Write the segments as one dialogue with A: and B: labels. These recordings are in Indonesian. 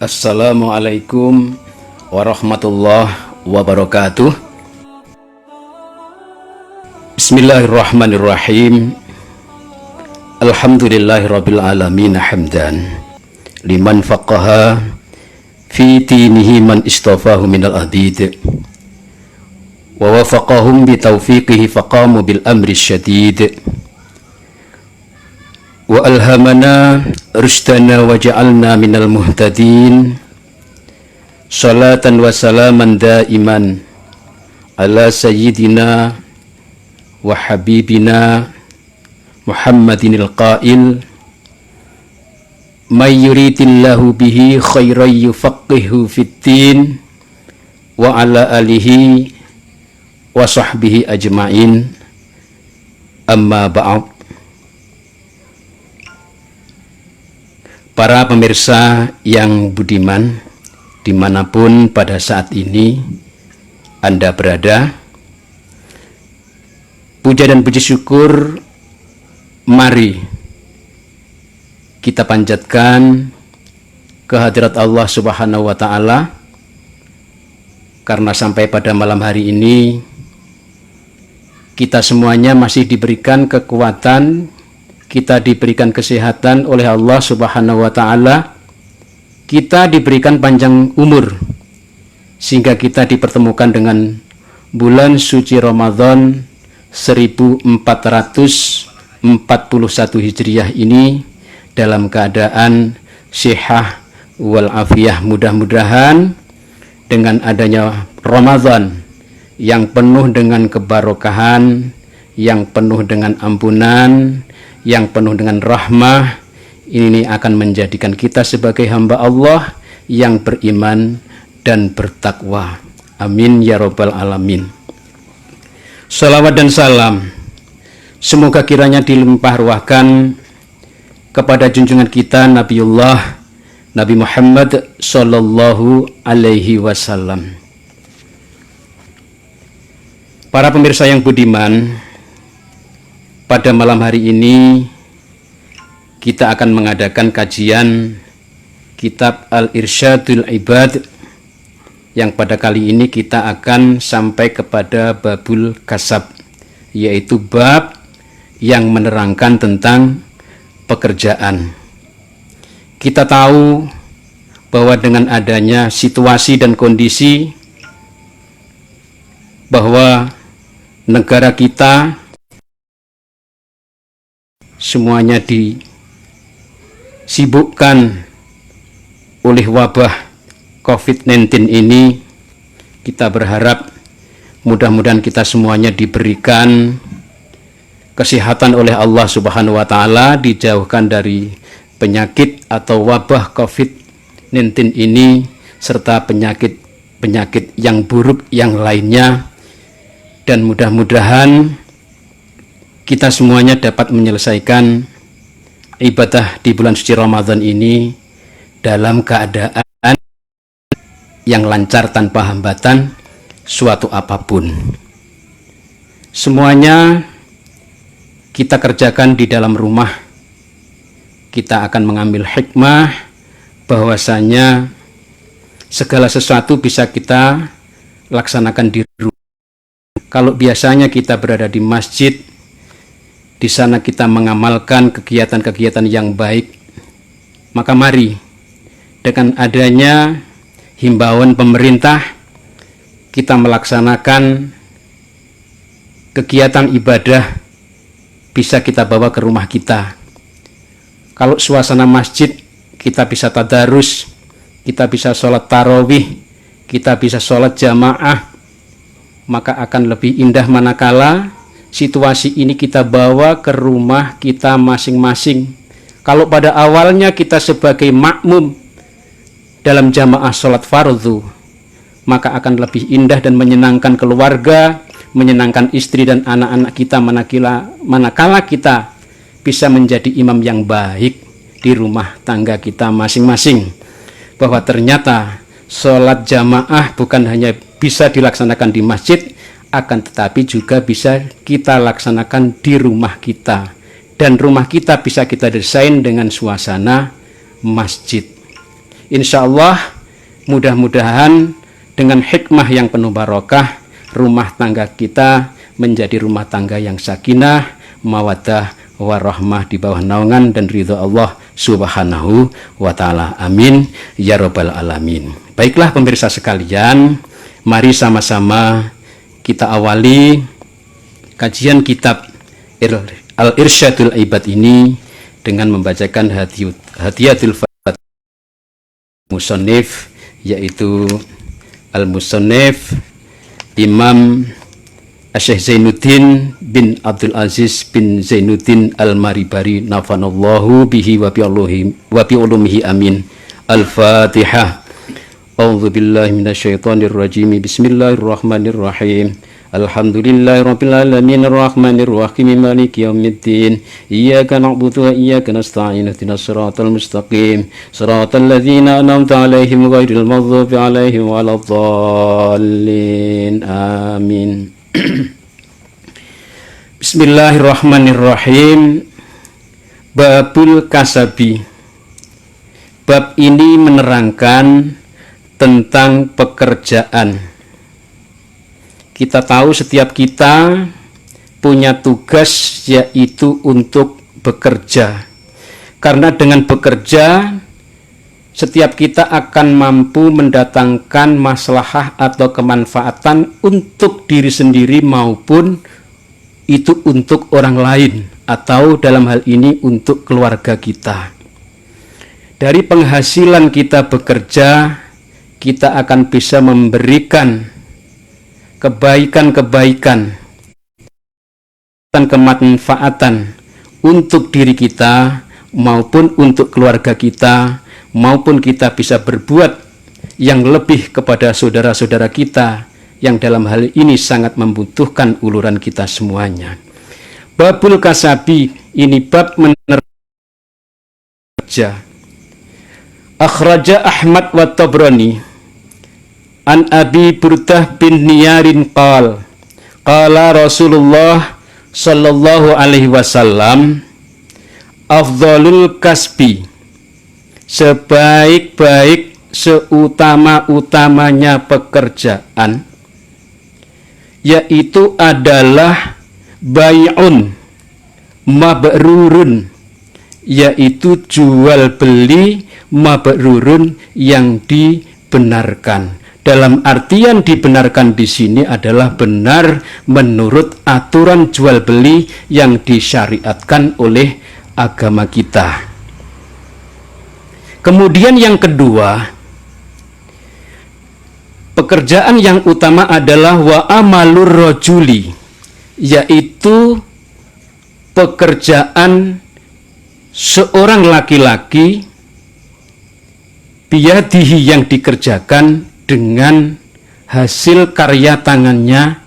A: Assalamualaikum warahmatullahi wabarakatuh. Bismillahirrahmanirrahim. Alhamdulillahirabbil alamin hamdan liman faqaha fi dinihi man istafahu minal adid wa wafaqahum bi taufiqihi faqamu bil amri syadid wa alhamana rusdana wa ja'alna minal muhtadin. Salatan wa salaman daiman ala sayyidina wa habibina Muhammadinil qail may yuridillahu bihi khairan yufaqihu fiddin wa ala alihi wa sahbihi ajma'in, amma ba'd. Para pemirsa yang budiman, dimanapun pada saat ini Anda berada, puja dan puji syukur mari kita panjatkan kehadirat Allah Subhanahu wa Ta'ala, karena sampai pada malam hari ini kita semuanya masih diberikan kekuatan, kita diberikan kesehatan oleh Allah Subhanahu wa Ta'ala, kita diberikan panjang umur sehingga kita dipertemukan dengan bulan suci Ramadan 1441 Hijriah ini dalam keadaan sihah wal afiyah. Mudah-mudahan dengan adanya Ramadan yang penuh dengan kebarokahan, yang penuh dengan ampunan, yang penuh dengan rahmah, ini akan menjadikan kita sebagai hamba Allah yang beriman dan bertakwa. Amin ya rabbal alamin. Salawat dan salam semoga kiranya dilimpah ruahkan kepada junjungan kita Nabiullah Nabi Muhammad sallallahu alaihi wasallam. Para pemirsa yang budiman, pada malam hari ini kita akan mengadakan kajian kitab Al-Irsyadul Ibad, yang pada kali ini kita akan sampai kepada babul kasab, yaitu bab yang menerangkan tentang pekerjaan. Kita tahu bahwa dengan adanya situasi dan kondisi bahwa negara kita semuanya disibukkan oleh wabah COVID-19 ini, kita berharap mudah-mudahan kita semuanya diberikan kesehatan oleh Allah Subhanahu wa Ta'ala, dijauhkan dari penyakit atau wabah COVID-19 ini serta penyakit yang buruk yang lainnya, dan mudah-mudahan kita semuanya dapat menyelesaikan ibadah di bulan suci Ramadan ini dalam keadaan yang lancar tanpa hambatan suatu apapun. Semuanya kita kerjakan di dalam rumah. Kita akan mengambil hikmah bahwasanya segala sesuatu bisa kita laksanakan di rumah. Kalau biasanya kita berada di masjid, di sana kita mengamalkan kegiatan-kegiatan yang baik, maka mari dengan adanya himbauan pemerintah kita melaksanakan kegiatan ibadah bisa kita bawa ke rumah kita. Kalau suasana masjid kita bisa tadarus, kita bisa sholat tarawih, kita bisa sholat jamaah, maka akan lebih indah manakala situasi ini kita bawa ke rumah kita masing-masing. Kalau pada awalnya kita sebagai makmum dalam jamaah sholat fardu, maka akan lebih indah dan menyenangkan keluarga, menyenangkan istri dan anak-anak kita manakala kita bisa menjadi imam yang baik di rumah tangga kita masing-masing. Bahwa ternyata sholat jamaah bukan hanya bisa dilaksanakan di masjid, akan tetapi juga bisa kita laksanakan di rumah kita, dan rumah kita bisa kita desain dengan suasana masjid. Insya Allah mudah-mudahan dengan hikmah yang penuh barokah, rumah tangga kita menjadi rumah tangga yang sakinah, mawaddah, warahmah di bawah naungan dan ridho Allah Subhanahu wa ta'ala. Amin ya rabbal alamin. Baiklah pemirsa sekalian, mari sama-sama kita awali kajian kitab Al-Irsyadul Ibad ini dengan membacakan hadiyatul fatihah musannif, yaitu Al-Musannif Imam Syekh Zainuddin bin Abdul Aziz bin Zainuddin Al-Maribari nafanallahu bihi wa bi ulumihi amin. Al-Fatihah. A'udzu billahi minasyaitonir rajim. Bismillahirrahmanirrahim. Alhamdulillahirabbil alamin arrahmanir rahim maliki yaumiddin. Iyyaka na'budu wa iyyaka nasta'in. Ihdinas siratal mustaqim. Siratal ladzina an'amta 'alaihim ghairil maghdubi 'alaihim waladdallin. Amin. Bismillahirrahmanirrahim. Babul kasabi. Bab ini menerangkan tentang pekerjaan. Kita tahu setiap kita punya tugas, yaitu untuk bekerja. Karena dengan bekerja setiap kita akan mampu mendatangkan maslahah atau kemanfaatan untuk diri sendiri maupun itu untuk orang lain, atau dalam hal ini untuk keluarga kita. Dari penghasilan kita bekerja, kita akan bisa memberikan kebaikan-kebaikan dan kemanfaatan untuk diri kita maupun untuk keluarga kita, maupun kita bisa berbuat yang lebih kepada saudara-saudara kita yang dalam hal ini sangat membutuhkan uluran kita semuanya. Babul kasabi ini bab menerja. Akhraja Ahmad wa Tabrani an Abi Burdah bin Niyarin qala Rasulullah sallallahu alaihi wasallam, afdhalul kasbi, sebaik-baik seutama-utamanya pekerjaan, yaitu adalah bai'un mabrurun, yaitu jual beli mabrurun yang dibenarkan. Dalam artian dibenarkan di sini adalah benar menurut aturan jual beli yang disyariatkan oleh agama kita. Kemudian yang kedua, pekerjaan yang utama adalah wa amalur rajuli, yaitu pekerjaan seorang laki-laki biyadihi yang dikerjakan dengan hasil karya tangannya.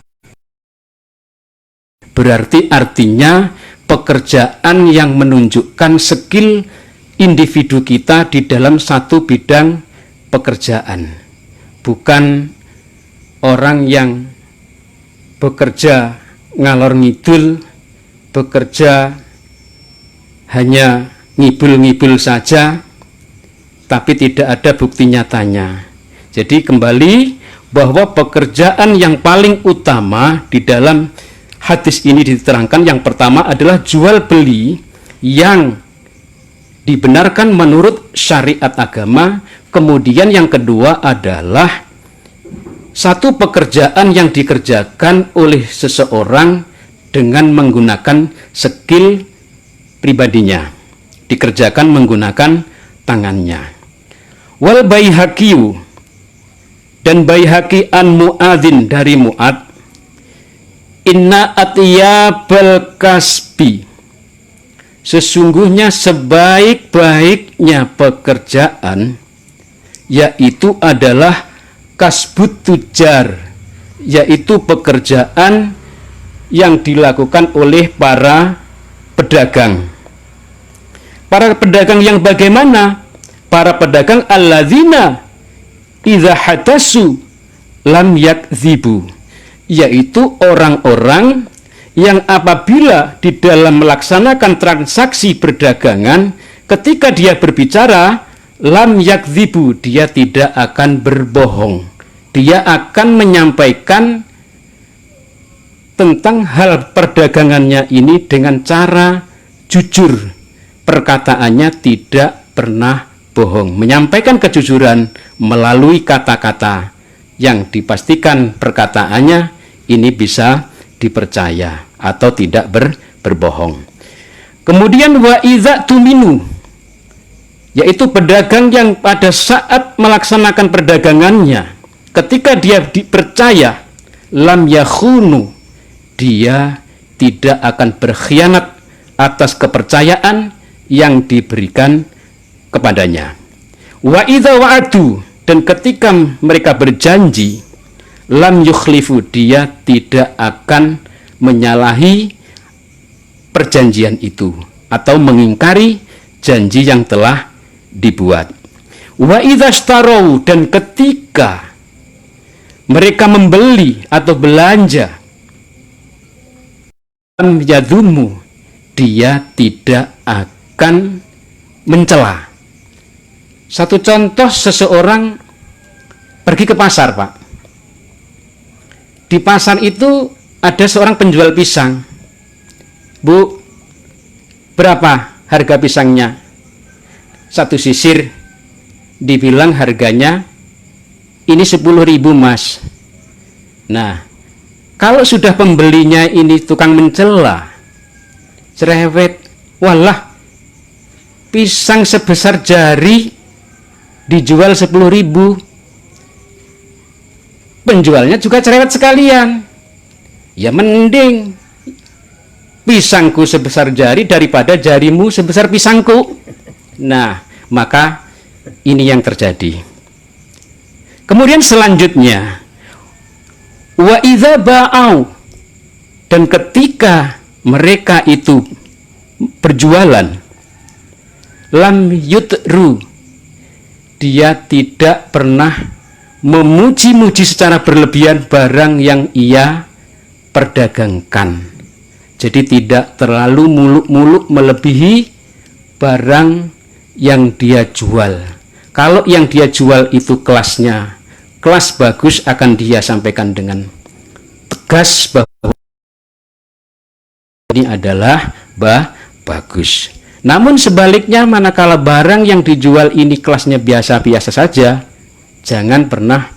A: Berarti artinya pekerjaan yang menunjukkan skill individu kita di dalam satu bidang pekerjaan, bukan orang yang bekerja ngalor ngidul, bekerja hanya ngibul-ngibul saja tapi tidak ada bukti nyatanya. Jadi kembali bahwa pekerjaan yang paling utama di dalam hadis ini diterangkan, yang pertama adalah jual beli yang dibenarkan menurut syariat agama. Kemudian yang kedua adalah satu pekerjaan yang dikerjakan oleh seseorang dengan menggunakan skill pribadinya, dikerjakan menggunakan tangannya. Wal Baihaqi, dan Baihaqi an Mu'adzin dari Mu'ad, inna atyabal kasbi, sesungguhnya sebaik-baiknya pekerjaan yaitu adalah kasbut tujar, yaitu pekerjaan yang dilakukan oleh para pedagang. Para pedagang yang bagaimana? Para pedagang alladzina idza hadasu lam yakdzibu, yaitu orang-orang yang apabila di dalam melaksanakan transaksi perdagangan, ketika dia berbicara lam yakdzibu, dia tidak akan berbohong. Dia akan menyampaikan tentang hal perdagangannya ini dengan cara jujur. Perkataannya tidak pernah bohong, menyampaikan kejujuran melalui kata-kata yang dipastikan perkataannya ini bisa dipercaya atau tidak berbohong. Kemudian wa idza tuminu, yaitu pedagang yang pada saat melaksanakan perdagangannya, ketika dia dipercaya, lam yakhunu, dia tidak akan berkhianat atas kepercayaan yang diberikan kepadanya. Wa idza wa'adu, dan ketika mereka berjanji, lam yukhlifu, dia tidak akan menyalahi perjanjian itu atau mengingkari janji yang telah dibuat. Wa idza ishtarau, dan ketika mereka membeli atau belanja, lam yadhumu, dia tidak akan mencela. Satu contoh, seseorang pergi ke pasar, Pak. Di pasar itu ada seorang penjual pisang. Bu, berapa harga pisangnya? Satu sisir dibilang harganya ini 10.000, Mas. Nah, kalau sudah pembelinya ini tukang mencela, cerewet, walah, pisang sebesar jari dijual 10.000. Penjualnya juga cerewet sekalian. Ya mending pisangku sebesar jari daripada jarimu sebesar pisangku. Nah, maka ini yang terjadi. Kemudian selanjutnya, wa idza ba'au, dan ketika mereka itu berjualan, lam yutru, dia tidak pernah memuji-muji secara berlebihan barang yang ia perdagangkan. Jadi tidak terlalu muluk-muluk melebihi barang yang dia jual. Kalau yang dia jual itu kelasnya kelas bagus, akan dia sampaikan dengan tegas bahwa ini adalah bagus. Namun sebaliknya, manakala barang yang dijual ini kelasnya biasa-biasa saja, jangan pernah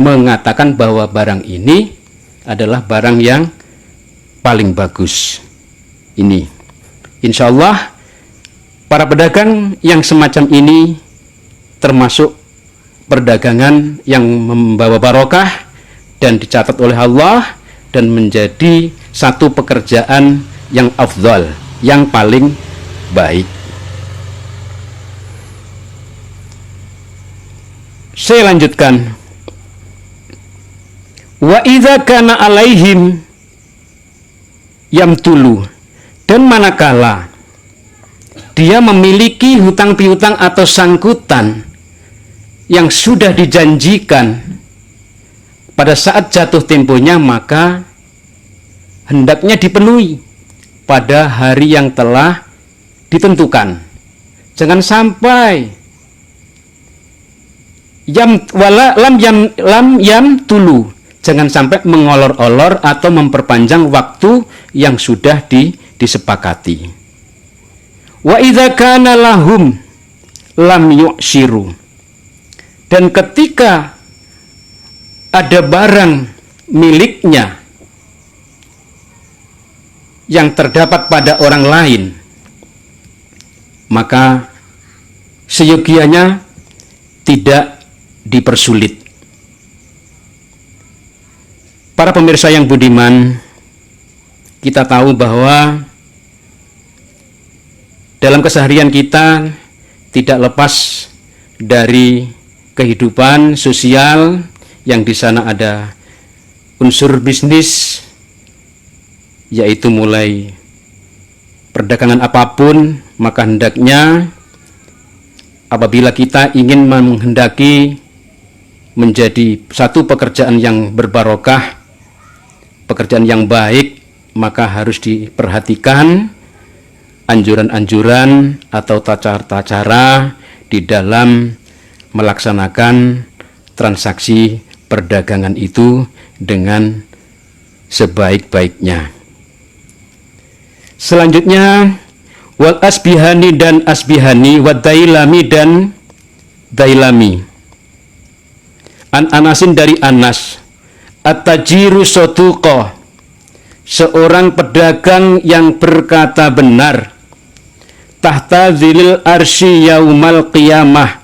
A: mengatakan bahwa barang ini adalah barang yang paling bagus. Ini, insya Allah, para pedagang yang semacam ini termasuk perdagangan yang membawa barokah dan dicatat oleh Allah dan menjadi satu pekerjaan yang afdal, yang paling baik. Saya lanjutkan. Wa idza kana alaihim yamtulu, dan manakala dia memiliki hutang piutang atau sangkutan yang sudah dijanjikan pada saat jatuh temponya, maka hendaknya dipenuhi pada hari yang telah ditentukan. Jangan sampai lam yam tulu, jangan sampai mengolor-olor atau memperpanjang waktu yang sudah disepakati. Wa idza kana lahum lam yu'shiru, dan ketika ada barang miliknya yang terdapat pada orang lain, maka seyogianya tidak dipersulit. Para pemirsa yang budiman, kita tahu bahwa dalam keseharian kita tidak lepas dari kehidupan sosial yang di sana ada unsur bisnis, yaitu mulai perdagangan apapun, maka hendaknya apabila kita ingin menghendaki menjadi satu pekerjaan yang berbarokah, pekerjaan yang baik, maka harus diperhatikan anjuran-anjuran atau tata cara di dalam melaksanakan transaksi perdagangan itu dengan sebaik-baiknya. Selanjutnya wal asbihani dan asbihani, wad dailami dan dailami. An Anasin dari Anas, at-tajiru soduqo, seorang pedagang yang berkata benar, tahta zilil arsy yaumal qiyamah,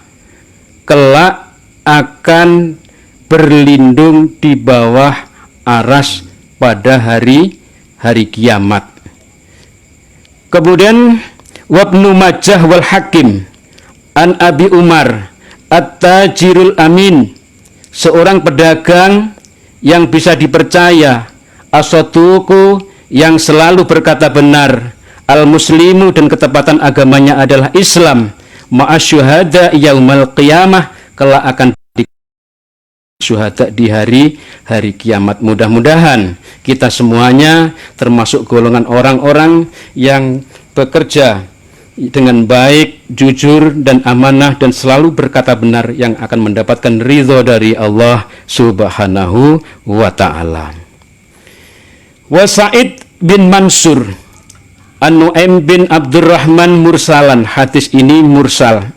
A: kelak akan berlindung di bawah aras pada hari kiamat. Kemudian wabnu Majah wal Hakim an Abi Umar at-tajirul amin, seorang pedagang yang bisa dipercaya, as-saduqu, yang selalu berkata benar, al-muslimu, dan ketepatan agamanya adalah Islam, ma'asyuhada yaumal qiyamah, kelak akan syuhada di hari kiamat. Mudah-mudahan kita semuanya termasuk golongan orang-orang yang bekerja dengan baik, jujur dan amanah, dan selalu berkata benar, yang akan mendapatkan ridho dari Allah Subhanahu wa ta'ala. Wa Sa'id bin Mansur An-Nu'aim bin Abdurrahman mursalan, hadis ini mursal.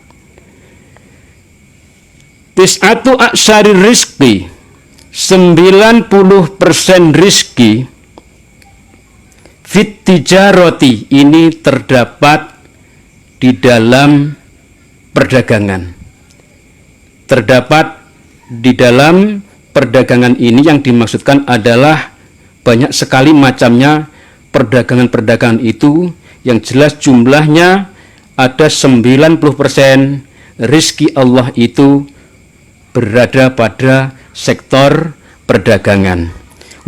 A: Tis'atu aksari rizki, 90% rizki, fit tijaroti, ini terdapat di dalam perdagangan. Terdapat di dalam perdagangan ini yang dimaksudkan adalah banyak sekali macamnya perdagangan-perdagangan itu, yang jelas jumlahnya ada 90% rizki Allah itu berada pada sektor perdagangan.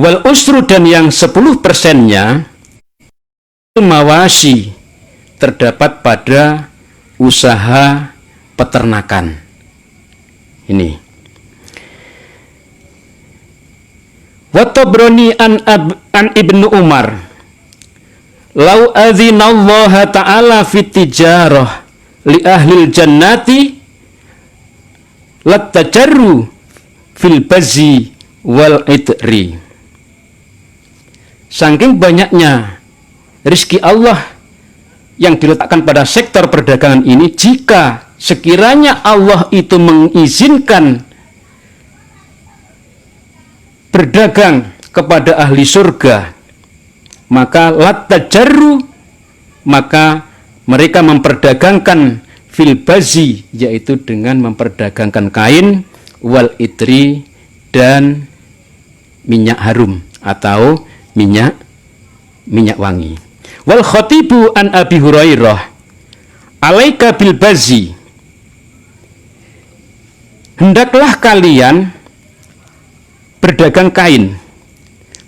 A: Wal usru, dan yang 10%-nya mawasi, terdapat pada usaha peternakan. Ini. Wa Tabrani an Ibnu Umar, lau adzinallaha ta'ala fit tijarah li ahlil jannati lattajarru fil bazi wal itri. Saking banyaknya rizki Allah yang diletakkan pada sektor perdagangan ini, jika sekiranya Allah itu mengizinkan berdagang kepada ahli surga, maka lattajarru, maka mereka memperdagangkan fil bazi, yaitu dengan memperdagangkan kain, wal itri, dan minyak harum atau minyak wangi. Wal khatibu an Abi Hurairah, alaika bil bazi, hendaklah kalian berdagang kain.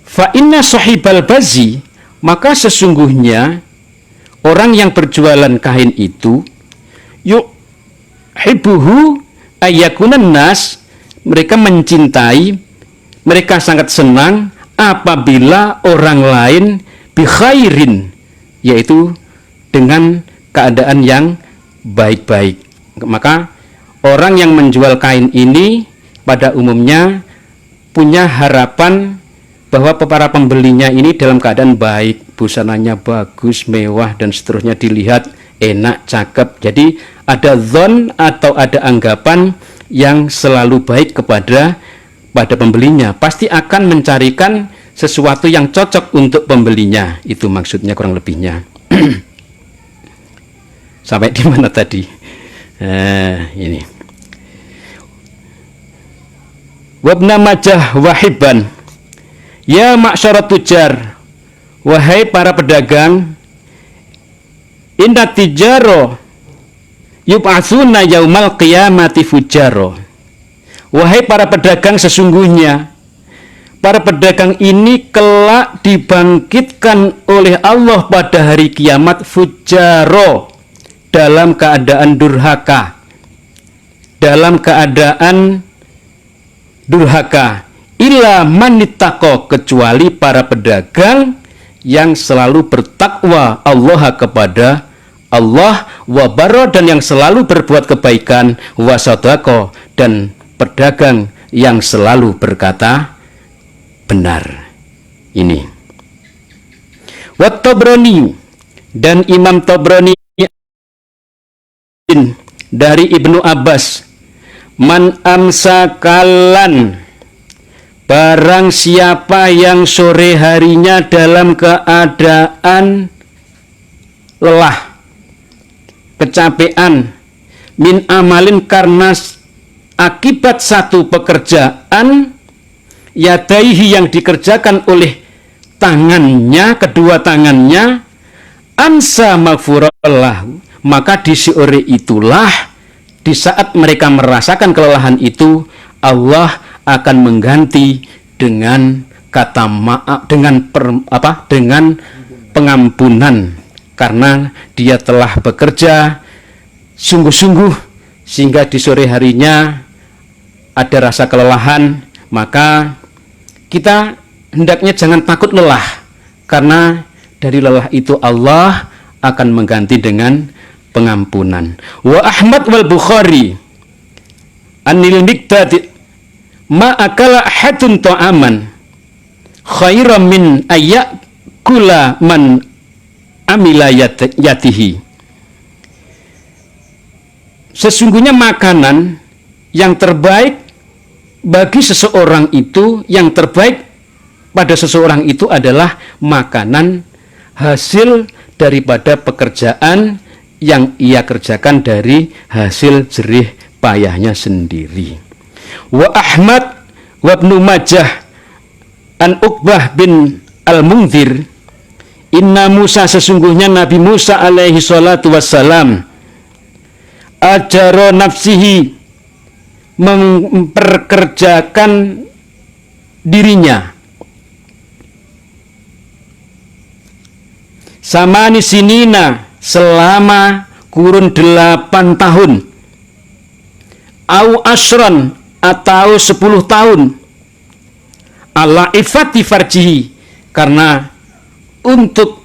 A: Fa inna sahibal bazi, maka sesungguhnya orang yang berjualan kain itu, yuhibbuhu ayyakunan nas, mereka mencintai, mereka sangat senang apabila orang lain bikhairin, yaitu dengan keadaan yang baik-baik. Maka orang yang menjual kain ini pada umumnya punya harapan bahwa para pembelinya ini dalam keadaan baik, busananya bagus, mewah, dan seterusnya, dilihat enak, cakep. Jadi ada dzon atau ada anggapan yang selalu baik kepada pembelinya. Pasti akan mencarikan sesuatu yang cocok untuk pembelinya. Itu maksudnya kurang lebihnya. Sampai di mana tadi? Ini. Wabna Majah wahiban, ya ma'syarat tujar, wahai para pedagang, inna tijaro yub'atsuna yaumal qiyamati fujaro, wahai para pedagang, sesungguhnya para pedagang ini kelak dibangkitkan oleh Allah pada hari kiamat fujaro, dalam keadaan durhaka, dalam keadaan durhaka, illa manittaqo, kecuali para pedagang yang selalu bertakwa Allah kepada Allah, wa barra, dan yang selalu berbuat kebaikan, wa sodako, dan pedagang yang selalu berkata benar. Ini wa Tabrani, dan Imam Tabrani dari Ibnu Abbas, man amsakalan, barang siapa yang sore harinya dalam keadaan lelah, kecapean, min amalin, karena akibat satu pekerjaan, yadaihi, yang dikerjakan oleh tangannya, kedua tangannya, amsa maghfurallahu, maka di sore itulah, di saat mereka merasakan kelelahan itu, Allah akan mengganti dengan kata maaf, dengan pengampunan, karena dia telah bekerja sungguh-sungguh sehingga di sore harinya ada rasa kelelahan. Maka kita hendaknya jangan takut lelah, karena dari lelah itu Allah akan mengganti dengan pengampunan. Wa Ahmad wal Bukhari anil Miqdad, ma akala ahadun ta'aman khairan min ayyakula man amila yatihi. Sesungguhnya makanan yang terbaik bagi seseorang itu, yang terbaik pada seseorang itu adalah makanan hasil daripada pekerjaan yang ia kerjakan dari hasil jerih payahnya sendiri. Wa Ahmad wa Ibnu Majah an Uqbah bin Al-Munzir, inna Musa, sesungguhnya Nabi Musa alaihi salatu wassalam, ajaro nafsihi, memperkerjakan dirinya, samani sinina, selama kurun 8 tahun, au asron, atau 10 tahun, ala ifati farjihi, karena untuk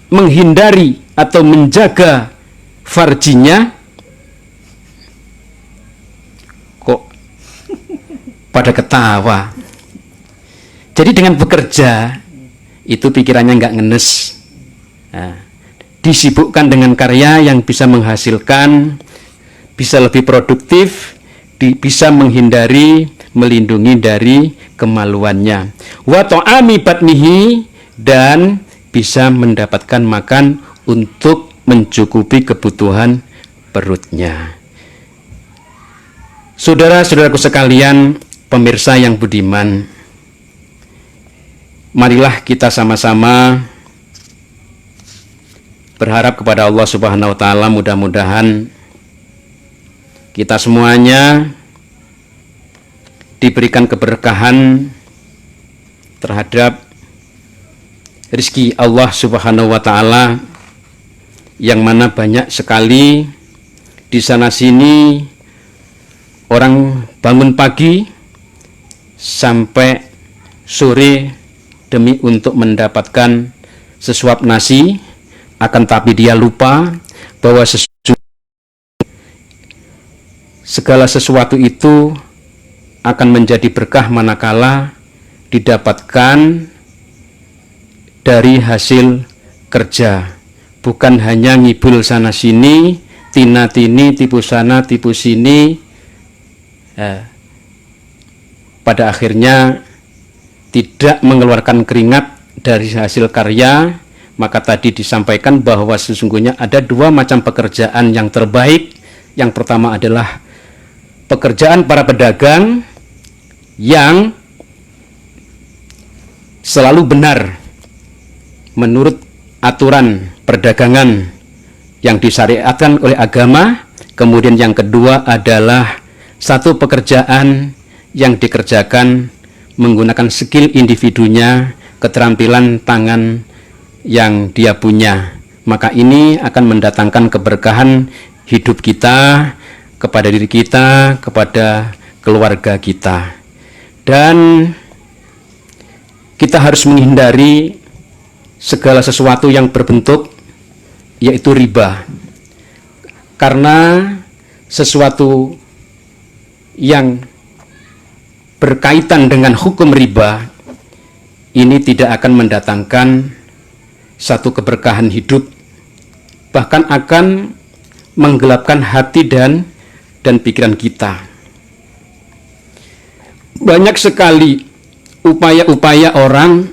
A: menghindari atau menjaga farjinya. Kok pada ketawa? Jadi dengan bekerja itu pikirannya nggak ngenes, nah, disibukkan dengan karya yang bisa menghasilkan, bisa lebih produktif, bisa menghindari, melindungi dari kemaluannya. Wa ta'ami batnihi, dan bisa mendapatkan makan untuk mencukupi kebutuhan perutnya. Saudara-saudaraku sekalian, pemirsa yang budiman, marilah kita sama-sama berharap kepada Allah Subhanahu wa taala, mudah-mudahan kita semuanya diberikan keberkahan terhadap rezeki Allah Subhanahu wa taala, yang mana banyak sekali di sana sini orang bangun pagi sampai sore demi untuk mendapatkan sesuap nasi, akan tapi dia lupa bahwa segala sesuatu itu akan menjadi berkah manakala didapatkan dari hasil kerja, bukan hanya ngibul sana sini, tina tini, tipu sana tipu sini, pada akhirnya tidak mengeluarkan keringat dari hasil karya. Maka tadi disampaikan bahwa sesungguhnya ada 2 macam pekerjaan yang terbaik. Yang pertama adalah pekerjaan para pedagang yang selalu benar menurut aturan perdagangan yang disyariatkan oleh agama. Kemudian yang kedua adalah satu pekerjaan yang dikerjakan menggunakan skill individunya, keterampilan tangan yang dia punya. Maka ini akan mendatangkan keberkahan hidup kita, kepada diri kita, kepada keluarga kita. Dan kita harus menghindari segala sesuatu yang berbentuk yaitu riba. Karena sesuatu yang berkaitan dengan hukum riba ini tidak akan mendatangkan satu keberkahan hidup, bahkan akan menggelapkan hati dan pikiran kita. Banyak sekali upaya-upaya orang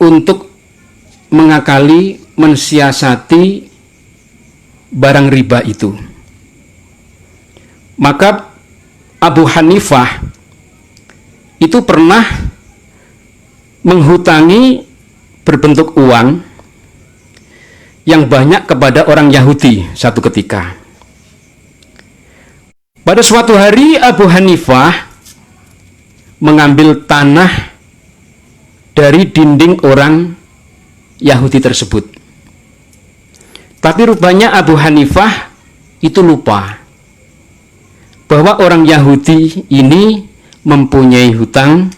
A: untuk mengakali, mensiasati barang riba itu. Maka Abu Hanifah itu pernah menghutangi berbentuk uang yang banyak kepada orang Yahudi satu ketika. Pada suatu hari Abu Hanifah mengambil tanah dari dinding orang Yahudi tersebut. Tapi rupanya Abu Hanifah itu lupa bahwa orang Yahudi ini mempunyai hutang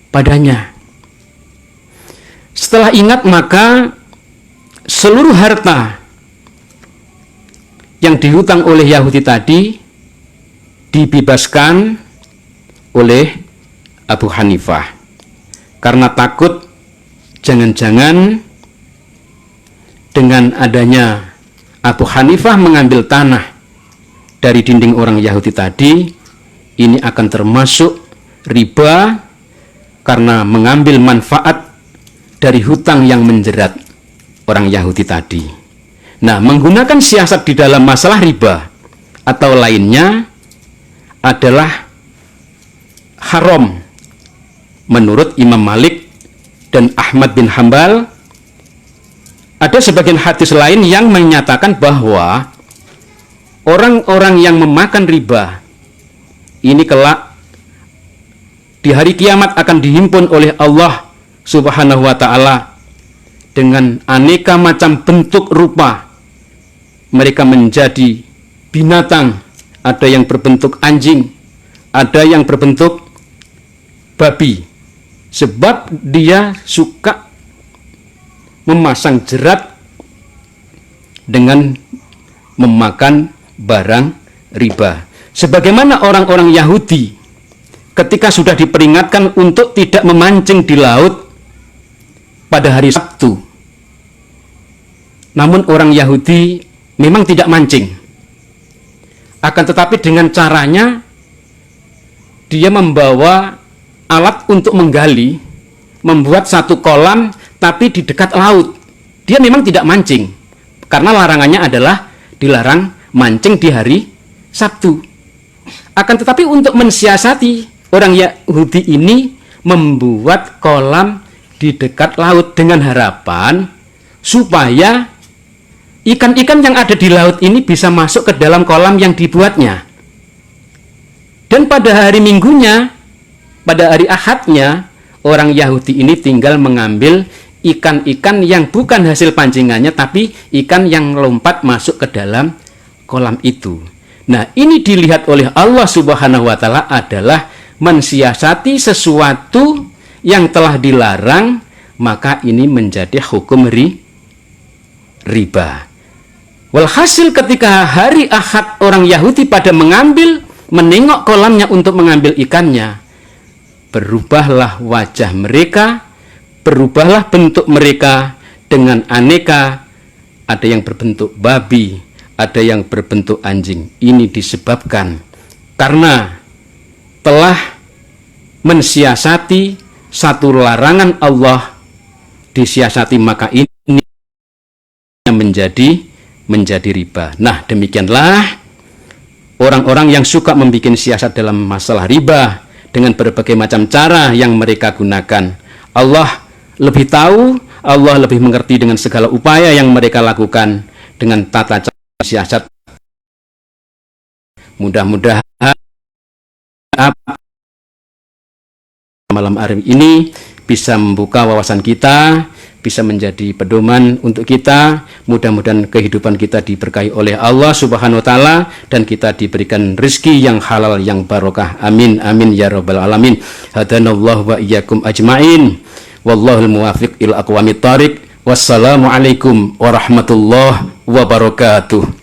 A: padanya. Setelah ingat, maka seluruh harta yang dihutang oleh Yahudi tadi dibebaskan oleh Abu Hanifah, karena takut jangan-jangan dengan adanya Abu Hanifah mengambil tanah dari dinding orang Yahudi tadi, ini akan termasuk riba karena mengambil manfaat dari hutang yang menjerat orang Yahudi tadi. Nah, menggunakan siasat di dalam masalah riba atau lainnya adalah haram menurut Imam Malik dan Ahmad bin Hambal. Ada sebagian hadis lain yang menyatakan bahwa orang-orang yang memakan riba ini kelak di hari kiamat akan dihimpun oleh Allah Subhanahu wa ta'ala dengan aneka macam bentuk rupa. Mereka menjadi binatang, ada yang berbentuk anjing, ada yang berbentuk babi, sebab dia suka memasang jerat dengan memakan barang riba. Sebagaimana orang-orang Yahudi ketika sudah diperingatkan untuk tidak memancing di laut pada hari Sabtu, namun orang Yahudi memang tidak mancing, akan tetapi dengan caranya dia membawa alat untuk menggali, membuat satu kolam tapi di dekat laut. Dia memang tidak mancing karena larangannya adalah dilarang mancing di hari Sabtu. Akan tetapi untuk mensiasati, orang Yahudi ini membuat kolam di dekat laut dengan harapan supaya ikan-ikan yang ada di laut ini bisa masuk ke dalam kolam yang dibuatnya. Dan pada hari Minggunya, pada hari Ahadnya, orang Yahudi ini tinggal mengambil ikan-ikan yang bukan hasil pancingannya, tapi ikan yang lompat masuk ke dalam kolam itu. Nah, ini dilihat oleh Allah Subhanahu wa ta'ala adalah mensiasati sesuatu yang telah dilarang, maka ini menjadi hukum riba. Walhasil ketika hari Ahad orang Yahudi pada menengok kolamnya untuk mengambil ikannya, berubahlah wajah mereka, berubahlah bentuk mereka dengan aneka, ada yang berbentuk babi, ada yang berbentuk anjing. Ini disebabkan karena telah mensiasati satu larangan Allah, disiasati, maka ini menjadi riba. Nah, demikianlah orang-orang yang suka membuat siasat dalam masalah riba dengan berbagai macam cara yang mereka gunakan. Allah lebih tahu, Allah lebih mengerti dengan segala upaya yang mereka lakukan dengan tata cara siasat. Mudah-mudahan malam hari ini bisa membuka wawasan kita, bisa menjadi pedoman untuk kita. Mudah-mudahan kehidupan kita diberkahi oleh Allah Subhanahu wa ta'ala dan kita diberikan rezeki yang halal yang barokah. Amin amin ya rabbal alamin. Hadanallahu wa iyyakum ajmain. Wallahul muwafiq ila aqwamit thariq. Wassalamualaikum warahmatullahi wabarakatuh.